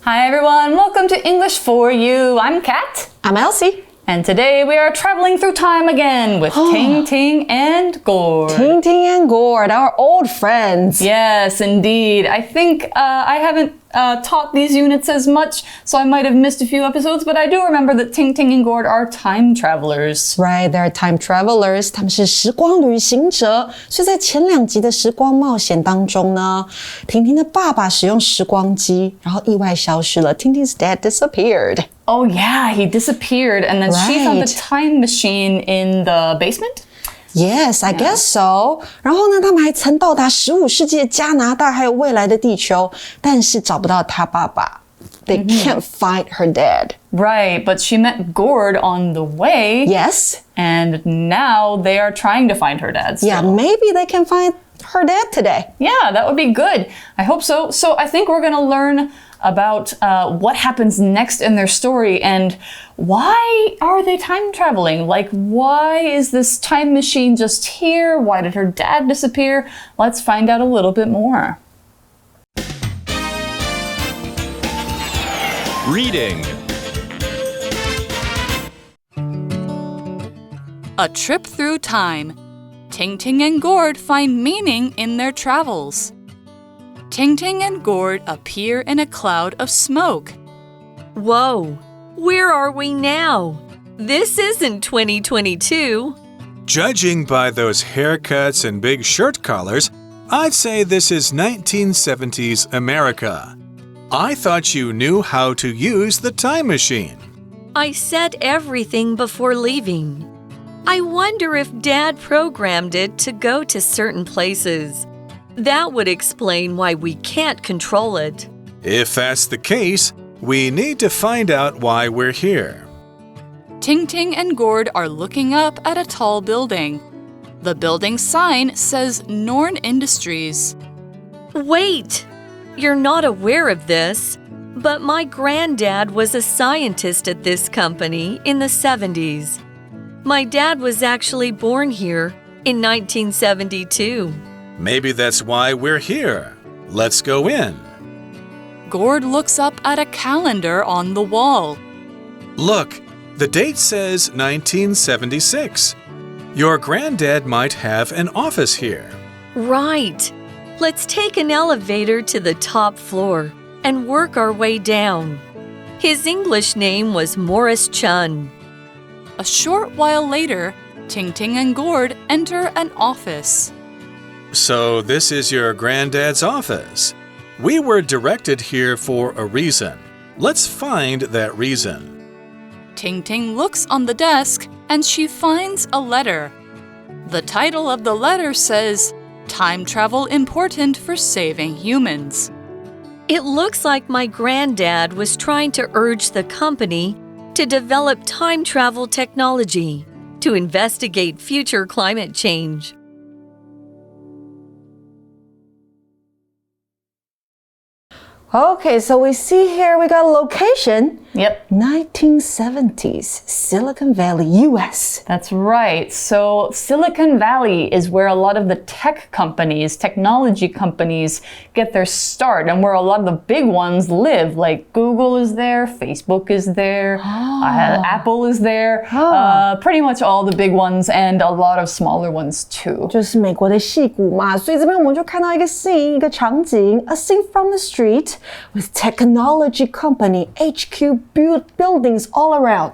Hi everyone, welcome to English for You. I'm Kat. I'm Elsie. And today we are traveling through time again with Ting Ting and Gord. Ting Ting and Gord, our old friends. Yes, indeed. I think I haven't taught these units as much, so I might have missed a few episodes, but I do remember that Ting Ting and Gord are time travelers. Right, they're time travelers. 他们是时光旅行者。所以在前2集的时光冒险当中呢，婷婷的爸爸使用时光机，然后意外消失了。Ting Ting's dad disappeared. Oh yeah, he disappeared, and then she found the time machine in the basement? Yes, I guess so. 然后呢，他们还曾到达15世纪的加拿大，还有未来的地球，但是找不到他爸爸。They can't find her dad. Right, but she met Gord on the way. Yes. And now they are trying to find her dad still. Yeah, maybe they can find her dad today. Yeah, that would be good. I hope so. So I think we're going to learn about what happens next in their story and why are they time traveling? Like, why is this time machine just here? Why did her dad disappear? Let's find out a little bit more. Reading. A trip through time. Ting Ting and Gord find meaning in their travels. Ting Ting and Gord appear in a cloud of smoke. Whoa, where are we now? This isn't 2022. Judging by those haircuts and big shirt collars, I'd say this is 1970s America. I thought you knew how to use the time machine. I set everything before leaving. I wonder if Dad programmed it to go to certain places. That would explain why we can't control it. If that's the case, we need to find out why we're here. Ting Ting and Gord are looking up at a tall building. The building's sign says Norn Industries. Wait! You're not aware of this, but my granddad was a scientist at this company in the 70s. My dad was actually born here in 1972. Maybe that's why we're here. Let's go in. Gord looks up at a calendar on the wall. Look, the date says 1976. Your granddad might have an office here. Right. Let's take an elevator to the top floor and work our way down. His English name was Morris Chun. A short while later, Ting Ting and Gord enter an office. So this is your granddad's office. We were directed here for a reason. Let's find that reason. Ting Ting looks on the desk and she finds a letter. The title of the letter says, Time Travel Important for Saving Humans. It looks like my granddad was trying to urge the company to develop time travel technology to investigate future climate change. Okay, so we see here we got a location. Yep. 1970s, Silicon Valley, US. That's right. So Silicon Valley is where a lot of the tech companies, technology companies get their start and where a lot of the big ones live. Like Google is there, Facebook is there, Apple is there, pretty much all the big ones and a lot of smaller ones too. 就是美国的矽谷嘛，所以这边我们就看到一个 scene, 一个场景 a scene from the street with technology company, HQ buildings all around.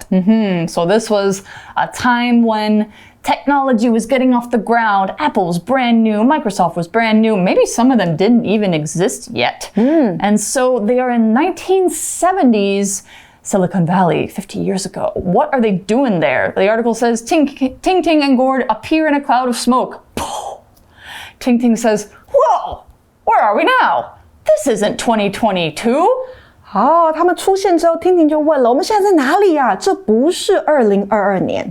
So this was a time when technology was getting off the ground. Apple was brand new. Microsoft was brand new. Maybe some of them didn't even exist yet. And so they are in 1970s Silicon Valley 50 years ago. What are they doing there? The article says, Ting Ting and Gord appear in a cloud of smoke. Ting Ting says, whoa, where are we now? This isn't 2022. 他们出现之后，婷婷就问了：“我们现在在哪里呀？这不是2022年。”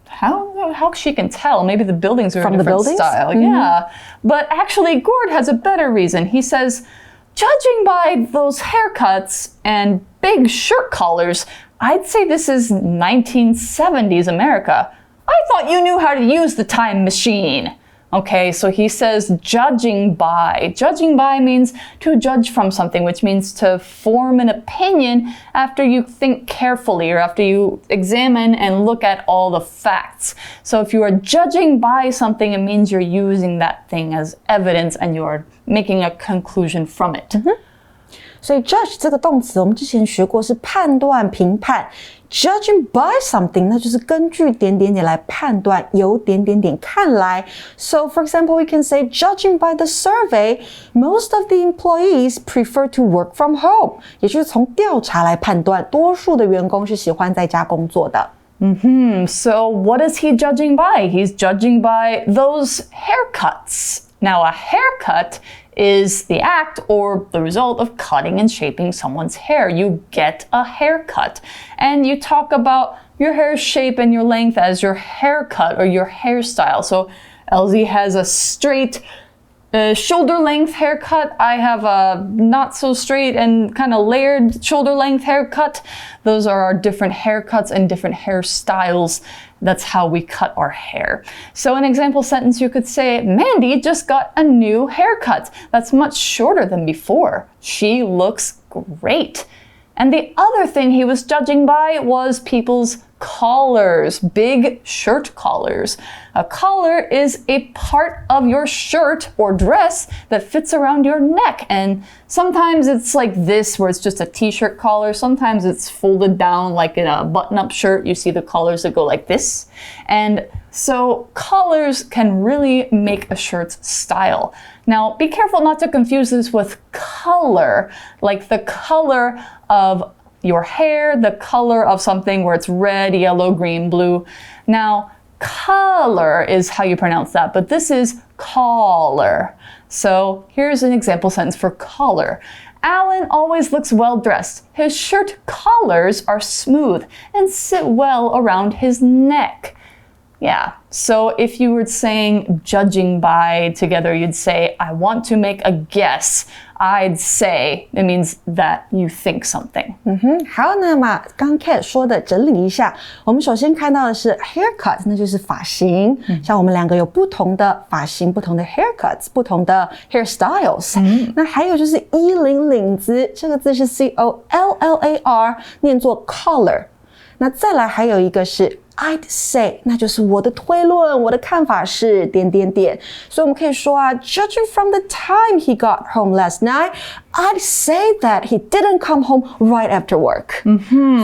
How she can tell? Maybe the buildings are From in a the different buildings? style. Yeah. But actually, Gord has a better reason. He says, judging by those haircuts and big shirt collars, I'd say this is 1970s America. I thought you knew how to use the time machine. Okay, so he says judging by. Judging by means to judge from something, which means to form an opinion after you think carefully or after you examine and look at all the facts. So if you are judging by something, it means you're using that thing as evidence and you're making a conclusion from it. 所以 judge 这个动词我们之前学过是判断评判 judging by something 那就是根据点点点来判断由点点点看来 So for example we can say judging by the survey most of the employees prefer to work from home 也就是从调查来判断多数的员工是喜欢在家工作的So what is he judging by? He's judging by those haircuts. Now, a haircut is the act or the result of cutting and shaping someone's hair. You get a haircut. And you talk about your hair shape and your length as your haircut or your hairstyle. So Elsie has a straight shoulder length haircut. I have a not so straight and kind of layered shoulder length haircut. Those are our different haircuts and different hairstyles. That's how we cut our hair. So an example sentence you could say, Mandy just got a new haircut. That's much shorter than before. She looks great. And the other thing he was judging by was people's collars, big shirt collars. A collar is a part of your shirt or dress that fits around your neck. And sometimes it's like this, where it's just a t-shirt collar. Sometimes it's folded down like in a button-up shirt. You see the collars that go like this. And so collars can really make a shirt's style. Now, be careful not to confuse this with color, like the color of your hair, the color of something where it's red, yellow, green, blue. Now, color is how you pronounce that, but this is collar. So here's an example sentence for collar. Alan always looks well dressed. His shirt collars are smooth and sit well around his neck. Yeah, so if you were saying judging by together, you'd say, I want to make a guess. I'd say, it means that you think something. 好，那么刚 Kat 说的整理一下，我们首先看到的是 haircut， 那就是发型。像我们两个有不同的发型，不同的 haircuts， 不同的 hairstyles。那还有就是衣领领子，这个字是 collar， 念作 collar。那再来还有一个是I'd say， 那就是我的推论，我的看法是点点点。所以我们可以说啊 ，Judging from the time he got home last night, I'd say that he didn't come home right after work。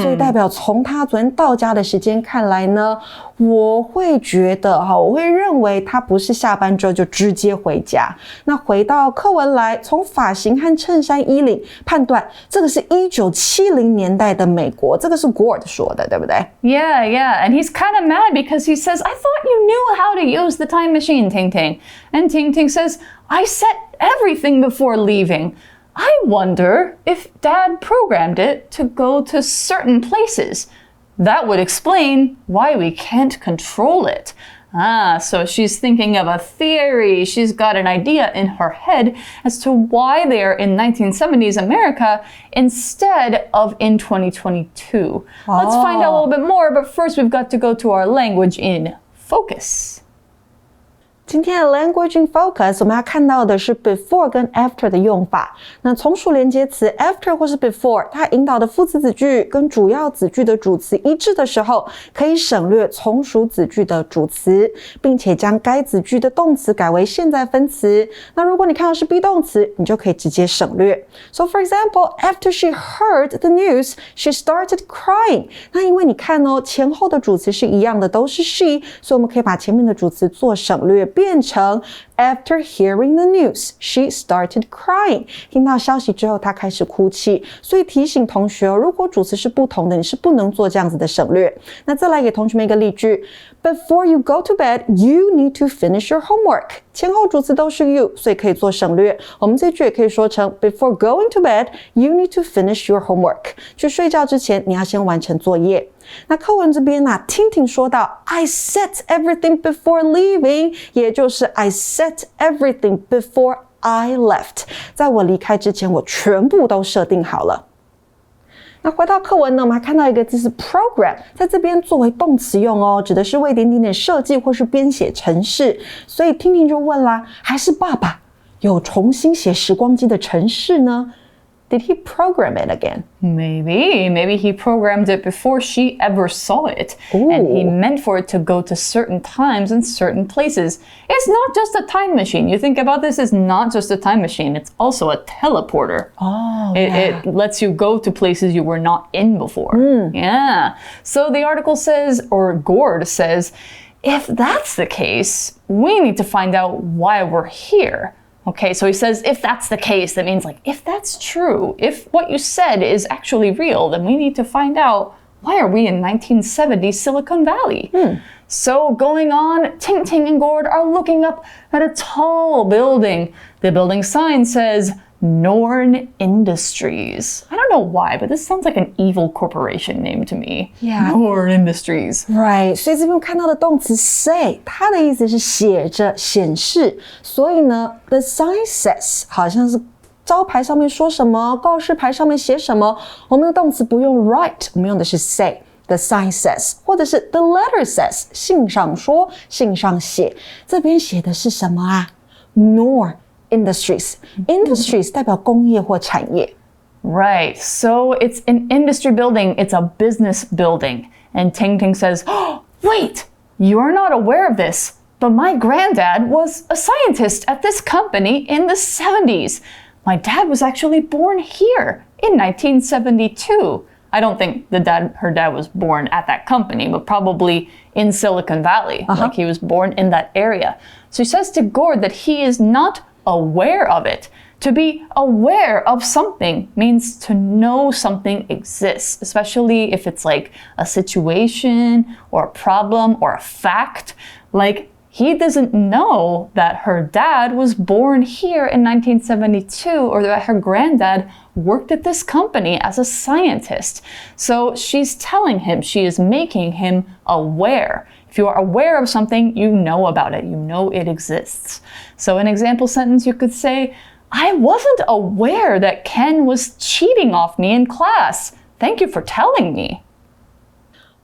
所以代表从他昨天到家的时间看来呢，我会觉得我会认为他不是下班之后就直接回家。那回到课文来，从发型和衬衫衣领判断，这个是1970年代的美国，这个是 Gord 说的，对不对？ Yeah, and he's kind of mad because he says, I thought you knew how to use the time machine, Ting Ting. And Ting Ting says, I set everything before leaving. I wonder if Dad programmed it to go to certain places. That would explain why we can't control it. So she's thinking of a theory. She's got an idea in her head as to why they are in 1970s America instead of in 2022. Let's find out a little bit more, but first we've got to go to our language in focus. 今天的 language in focus 我们要看到的是 before 跟 after 的用法。那从属连接词 after 或是 before 它引导的副词子句跟主要子句的主词一致的时候，可以省略从属子句的主词，并且将该子句的动词改为现在分词。那如果你看到是 be 动词，你就可以直接省略。So for example, after she heard the news, she started crying. 那因为你看前后的主词是一样的，都是 she， 所以我们可以把前面的主词做省略，变成 After hearing the news, she started crying. 听到消息之后，她开始哭泣。所以提醒同学如果主词是不同的，你是不能做这样子的省略。那再来给同学们一个例句 ：Before you go to bed, you need to finish your homework. 前后主词都是 you， 所以可以做省略。我们这句也可以说成 Before going to bed, you need to finish your homework. 去睡觉之前，你要先完成作业。那课文这边听听说到 I set everything before leaving， 也就是 I set everything before I left， 在我离开之前我全部都设定好了。那回到课文呢，我们还看到一个字是 program， 在这边作为动词用哦，指的是为点点点设计或是编写程式。所以听听就问啦，还是爸爸有重新写时光机的程式呢？ Did he program it again? Maybe he programmed it before she ever saw it. Ooh. And he meant for it to go to certain times and certain places. It's not just a time machine. You think about this, it's not just a time machine. It's also a teleporter. Oh, It lets you go to places you were not in before. Yeah. So the article says, or Gord says, if that's the case, we need to find out why we're here. Okay, so he says, if that's the case, that means like, if that's true, if what you said is actually real, then we need to find out, why are we in 1970 Silicon Valley? So going on, Ting Ting and Gord are looking up at a tall building. The building sign says, Norn Industries. I don't know why, but this sounds like an evil corporation name to me. Yeah. Norn Industries. Right. 所以这边看到的动词 say， 它的意思是写着、显示。所以呢 ，the sign says 好像是招牌上面说什么，告示牌上面写什么。我们的动词不用 write， 我们用的是 say。The sign says， 或者是 the letter says， 信上说，信上写。这边写的是什么啊 ？Norn Industries 代表工业或产业。Right, so it's an industry building, it's a business building. And Ting Ting says, oh, wait, you're not aware of this, but my granddad was a scientist at this company in the 70s. My dad was actually born here in 1972. I don't think her dad was born at that company, but probably in Silicon Valley, like he was born in that area. So he says to Gord that he is not aware of it. To be aware of something means to know something exists, especially if it's like a situation or a problem or a fact. Like, he doesn't know that her dad was born here in 1972 or that her granddad worked at this company as a scientist. So she's telling him, she is making him aware. If you are aware of something, you know about it. You know it exists. So an example sentence, you could say, I wasn't aware that Ken was cheating off me in class. Thank you for telling me.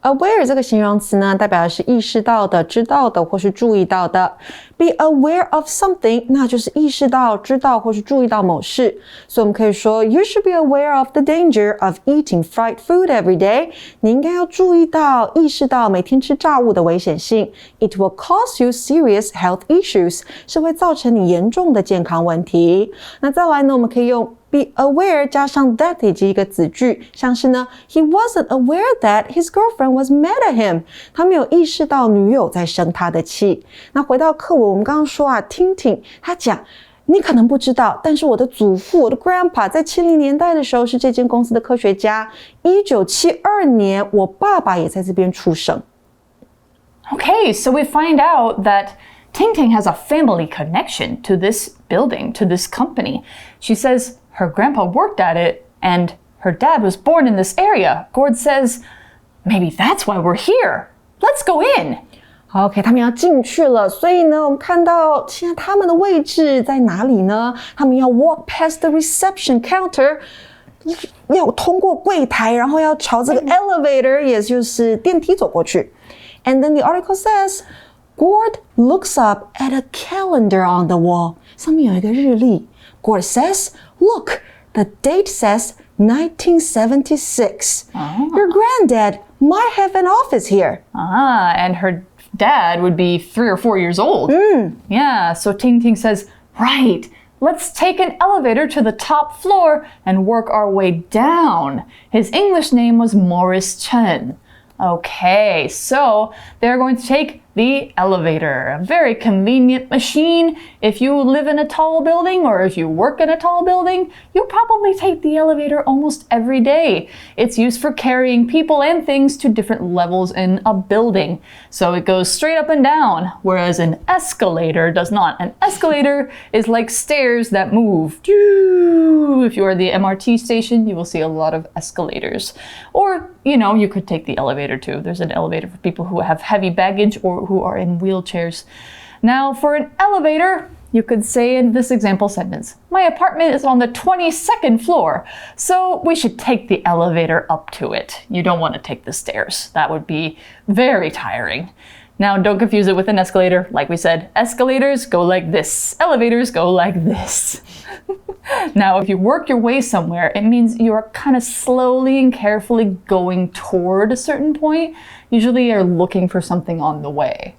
Aware 这个形容词呢，代表的是意识到的、知道的或是注意到的。Be aware of something， 那就是意识到、知道或是注意到某事。所以我们可以说 You should be aware of the danger of eating fried food every day。你应该要注意到、意识到每天吃炸物的危险性。It will cause you serious health issues， 是会造成你严重的健康问题。那再来呢，我们可以用Be aware 加上 that 以及一个子句，像是呢 He wasn't aware that his girlfriend was mad at him。 他没有意识到女友在生他的气。那回到课文，我们刚刚说啊，听听他讲，你可能不知道，但是我的祖父，我的 grandpa 在70年代的时候是这间公司的科学家。1972年，我爸爸也在这边出生。Okay, so we find out that Ting Ting has a family connection to this building, to this company. She says her grandpa worked at it and her dad was born in this area. Gord says, maybe that's why we're here. Let's go in. OK， 他们要进去了，所以呢，我们看到现在他们的位置在哪里呢？他们要 walk past the reception counter， 要通过柜台，然后要朝这个 elevator， 也就是电梯走过去。And then the article says, Gord looks up at a calendar on the wall. 上面有一个日历。Gord says, look, the date says 1976. Your granddad might have an office here. And her dad would be 3 or 4 years old. Yeah, so Ting Ting says, right, let's take an elevator to the top floor and work our way down. His English name was Morris Chen. Okay, so they're going to take the elevator, a very convenient machine. If you live in a tall building or if you work in a tall building, you'll probably take the elevator almost every day. It's used for carrying people and things to different levels in a building. So it goes straight up and down, whereas an escalator does not. An escalator is like stairs that move. If you are at the MRT station, you will see a lot of escalators. Or, you know, you could take the elevator too. There's an elevator for people who have heavy baggage or who are in wheelchairs. Now, for an elevator, You could say in this example sentence, my apartment is on the 22nd floor, so we should take the elevator up to it. You don't want to take the stairs. That would be very tiring. Now, don't confuse it with an escalator. Like we said, escalators go like this. Elevators go like this. Now, if you work your way somewhere, it means you are kind of slowly and carefully going toward a certain point. Usually you're looking for something on the way.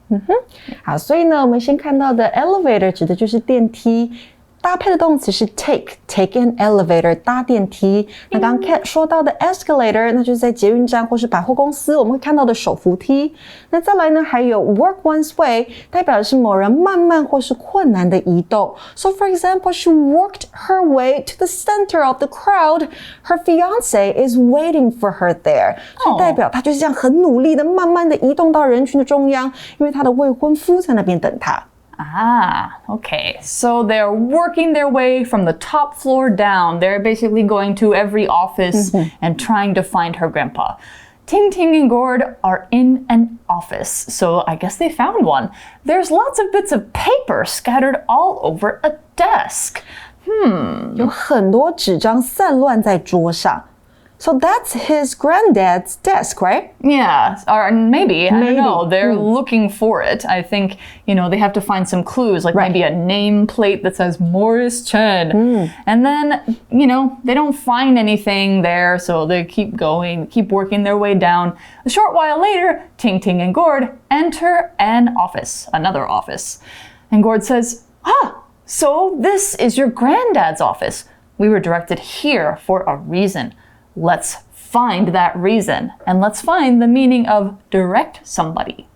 好，所以呢，我们先看到的 elevator 指的就是电梯。搭配的动词是 take an elevator 搭电梯。那刚刚 Kat 说到的 escalator 那就是在捷运站或是百货公司我们会看到的手扶梯。那再来呢还有 work one's way 代表的是某人慢慢或是困难的移动。So for example, she worked her way to the center of the crowd. Her fiancé is waiting for her there. 所以代表她就是这样很努力的慢慢的移动到人群的中央，因为她的未婚夫在那边等她。Okay. So they're working their way from the top floor down. They're basically going to every office and trying to find her grandpa. Ting Ting and Gord are in an office, so I guess they found one. There's lots of bits of paper scattered all over a desk. 有很多纸张散乱在桌上。So that's his granddad's desk, right? Yeah, or maybe, I don't know. They're looking for it. I think, they have to find some clues, like maybe a nameplate that says Morris Chen. And then, they don't find anything there, so they keep going, keep working their way down. A short while later, Ting Ting and Gord enter another office. And Gord says, so this is your granddad's office. We were directed here for a reason. Let's find that reason, and let's find the meaning of direct somebody.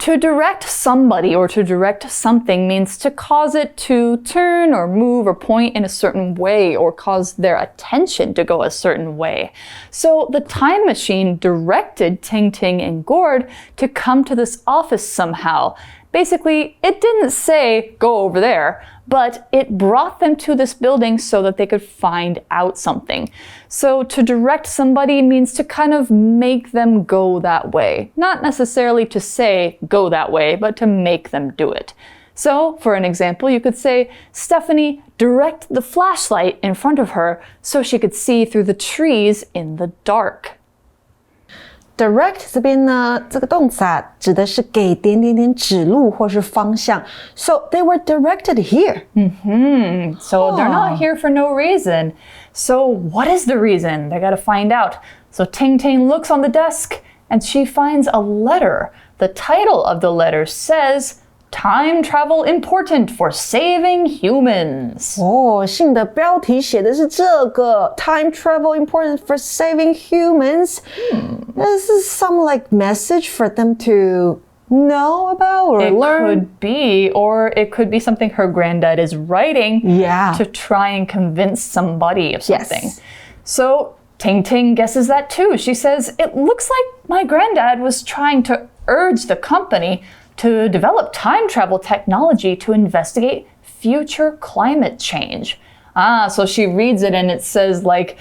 To direct somebody or to direct something means to cause it to turn or move or point in a certain way or cause their attention to go a certain way. So the time machine directed Ting Ting and Gord to come to this office somehow. Basically, it didn't say, go over there, but it brought them to this building so that they could find out something. So to direct somebody means to kind of make them go that way. Not necessarily to say, go that way, but to make them do it. So, for an example, you could say, Stephanie, direct the flashlight in front of her so she could see through the trees in the dark. Direct 这边呢，这个动词指的是给点点点指路或是方向。So they were directed here. So they're not here for no reason. So what is the reason? They got to find out. So Ting Ting looks on the desk and she finds a letter. The title of the letter says, Time travel important for saving humans. 信的标题写的是这个 Time travel important for saving humans. This is some like message for them to know about or learn. It could be, or it could be something her granddad is writing to try and convince somebody of something. Yes. So Ting Ting guesses that too. She says, it looks like my granddad was trying to urge the company to develop time travel technology to investigate future climate change. So she reads it and it says like,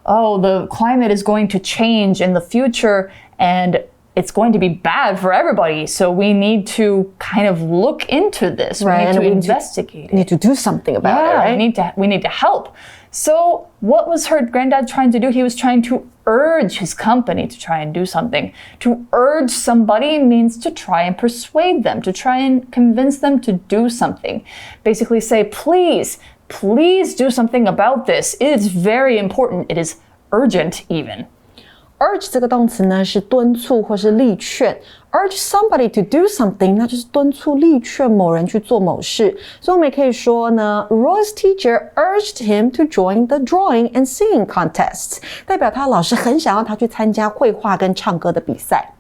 the climate is going to change in the future and it's going to be bad for everybody. So we need to kind of look into this. Right. We need to investigate it. Need to do something about it, right? We need to help. So what was her granddad trying to do? He was trying to urge his company to try and do something. To urge somebody means to try and persuade them, to try and convince them to do something. Basically say, please do something about this. It is very important. It is urgent even. Urge 这个动词呢是敦促或是力劝。Urge somebody to do something， 那就是敦促力劝某人去做某事。所以我们也可以说呢 Roy's teacher urged him to join the drawing and singing contests， 代表他老师很想要他去参加绘画跟唱歌的比赛。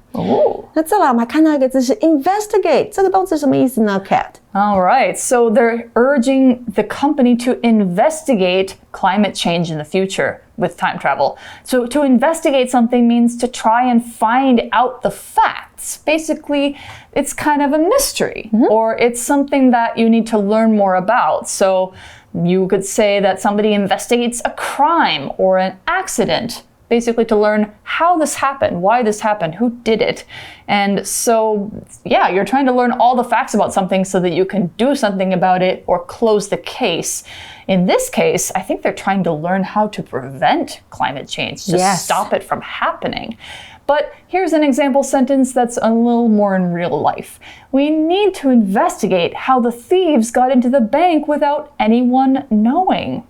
那再来我们还看到一个字是 investigate， 这个动词什么意思呢 Kat? All right, so they're urging the company to investigate climate change in the future with time travel. So to investigate something means to try and find out the facts. Basically, it's kind of a mystery, or it's something that you need to learn more about. So you could say that somebody investigates a crime or an accident. basically to learn how this happened, why this happened, who did it. And so, yeah, you're trying to learn all the facts about something so that you can do something about it or close the case. In this case, I think they're trying to learn how to prevent climate change, to stop it from happening. But here's an example sentence that's a little more in real life. We need to investigate how the thieves got into the bank without anyone knowing.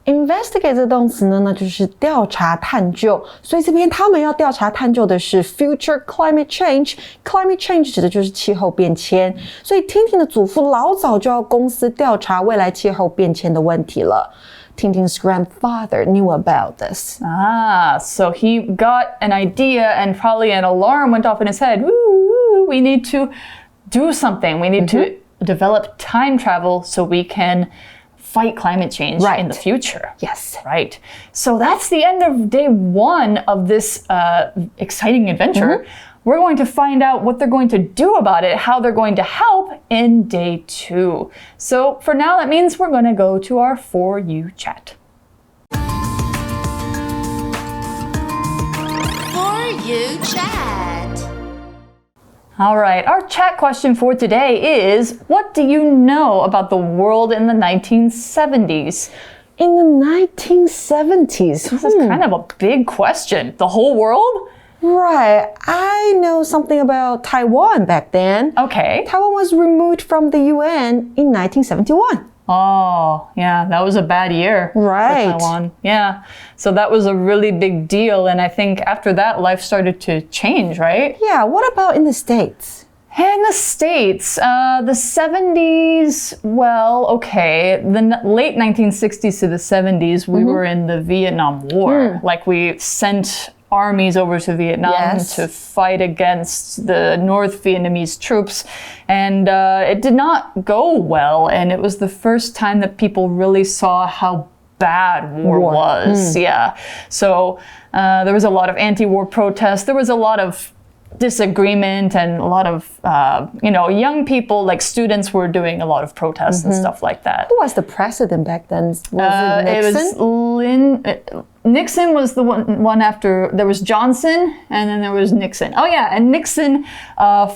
Investigate 这动词呢，就是调查探究，所以这边他们要调查探究的是 future climate change。climate change 指的就是气候变迁，所以听听的祖父老早就要公司调查未来气候变迁的问题了。Tintin's grandfather knew about this. So he got an idea and probably an alarm went off in his head. Woo, we need to do something. We need to develop time travel so we can fight climate change in the future. Yes. Right. So that's the end of day 1 of this exciting adventure. We're going to find out what they're going to do about it, how they're going to help in day 2. So for now, that means we're going to go to our For You chat. For You chat. All right, our chat question for today is, what do you know about the world in the 1970s? In the 1970s? This is kind of a big question. The whole world? Right. I know something about Taiwan back then. Okay. Taiwan was removed from the UN in 1971. Oh, yeah, that was a bad year for Taiwan. Yeah, so that was a really big deal. And I think after that, life started to change, right? Yeah, what about in the States? In the States, the 70s, well, okay, the late 1960s to the 70s, we were in the Vietnam War. Like we sent armies over to Vietnam to fight against the North Vietnamese troops. And it did not go well. And it was the first time that people really saw how bad war was. Yeah. So there was a lot of anti-war protests. There was a lot of disagreement and a lot of, young people, like students were doing a lot of protests and stuff like that. Who was the president back then? Was it Nixon? It was Nixon was the one after. There was Johnson, and then there was Nixon. Oh yeah, and Nixon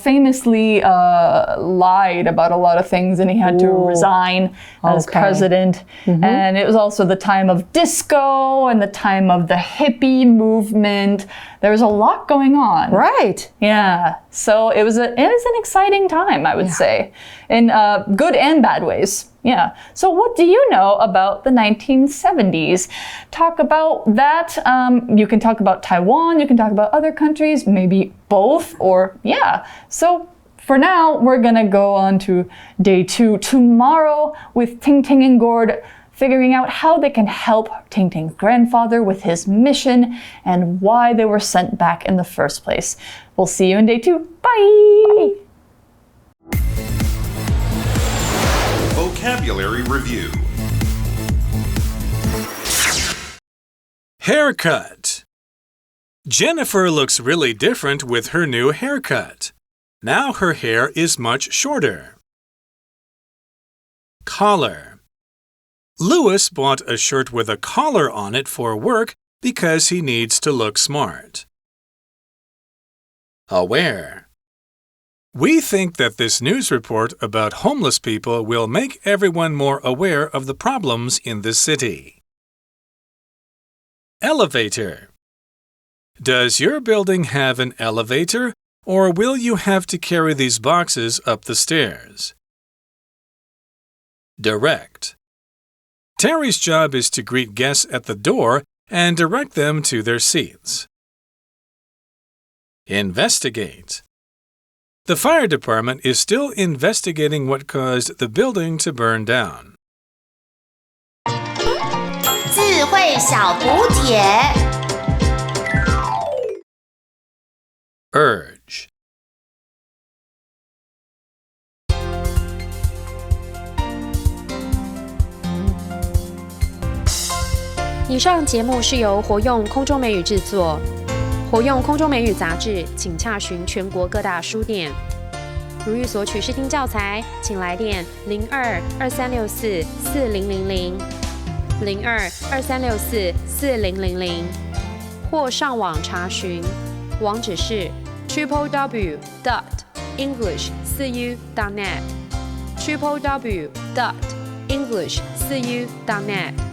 famously lied about a lot of things, and he had to resign as president. And it was also the time of disco and the time of the hippie movement. There was a lot going on. Right. Yeah. So it was an exciting time, I would say, in good and bad ways. Yeah. So what do you know about the 1970s? Talk about that. You can talk about Taiwan. You can talk about other countries, maybe both, or yeah. So for now, we're going to go on to day 2 tomorrow with Ting Ting and Gord, figuring out how they can help Ting Ting's grandfather with his mission and why they were sent back in the first place. We'll see you in day 2. Bye! Vocabulary Review. Haircut. Jennifer looks really different with her new haircut. Now her hair is much shorter. Collar. Louis bought a shirt with a collar on it for work because he needs to look smart. Aware. We think that this news report about homeless people will make everyone more aware of the problems in the city. Elevator. Does your building have an elevator, or will you have to carry these boxes up the stairs? Direct. Terry's job is to greet guests at the door and direct them to their seats. Investigate. The fire department is still investigating what caused the building to burn down. 智慧小补帖 Urge. 以上节目是由活用空中美语制作。活用空中美语杂志，请洽询全国各大书店。如欲索取试听教材，请来电02-2364-4000 02-2364-4000。或上网查询，网址是 www.english4u.net www.english4u.net